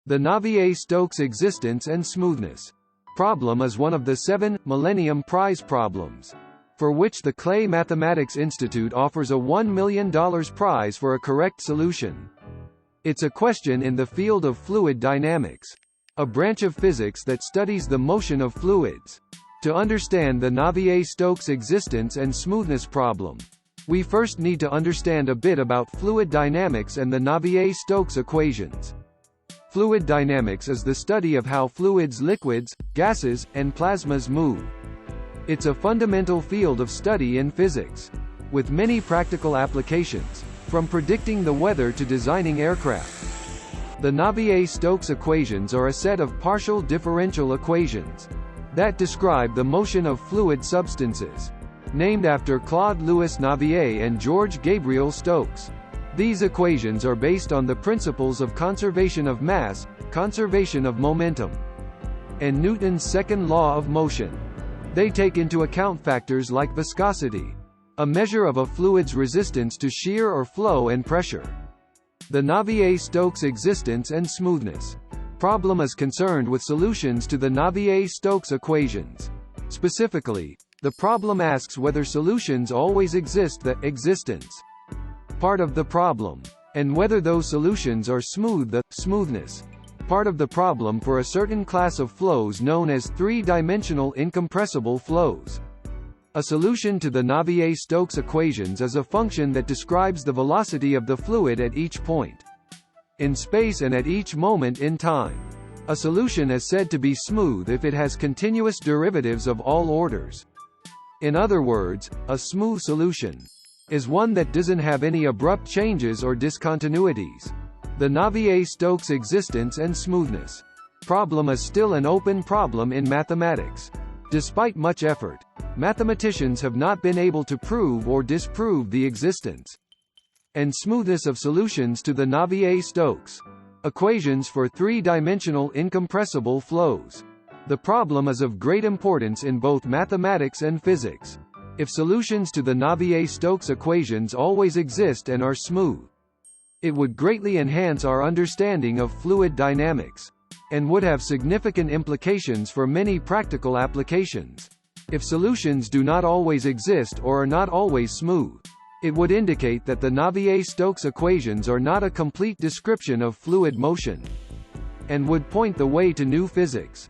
The Navier Stokes existence and smoothness problem is one of the 7 Millennium Prize problems, for which the Clay Mathematics Institute offers a $1 million prize for a correct solution. It's a question in the field of fluid dynamics, a branch of physics that studies the motion of fluids. To understand the Navier Stokes existence and smoothness problem, we first need to understand a bit about fluid dynamics and the Navier Stokes equations. Fluid dynamics is the study of how fluids, liquids, gases, and plasmas move. It's a fundamental field of study in physics, with many practical applications, from predicting the weather to designing aircraft. The Navier Stokes equations are a set of partial differential equations that describe the motion of fluid substances, named after Claude Louis Navier and George Gabriel Stokes. These equations are based on the principles of conservation of mass, conservation of momentum, and Newton's second law of motion. They take into account factors like viscosity, a measure of a fluid's resistance to shear or flow, and pressure. The Navier Stokes existence and smoothness problem is concerned with solutions to the Navier Stokes equations. Specifically, the problem asks whether solutions always exist, the existence part of the problem, and whether those solutions are smooth, the smoothness part of the problem, for a certain class of flows known as three-dimensional incompressible flows. A solution to the Navier Stokes equations is a function that describes the velocity of the fluid at each point in space and at each moment in time. A solution is said to be smooth if it has continuous derivatives of all orders. In other words, a smooth solution is one that doesn't have any abrupt changes or discontinuities. The Navier Stokes existence and smoothness problem is still an open problem in mathematics. Despite much effort, mathematicians have not been able to prove or disprove the existence and smoothness of solutions to the Navier Stokes equations for three-dimensional incompressible flows. The problem is of great importance in both mathematics and physics. If solutions to the Navier Stokes equations always exist and are smooth, it would greatly enhance our understanding of fluid dynamics, and would have significant implications for many practical applications. If solutions do not always exist or are not always smooth, it would indicate that the Navier Stokes equations are not a complete description of fluid motion, and would point the way to new physics.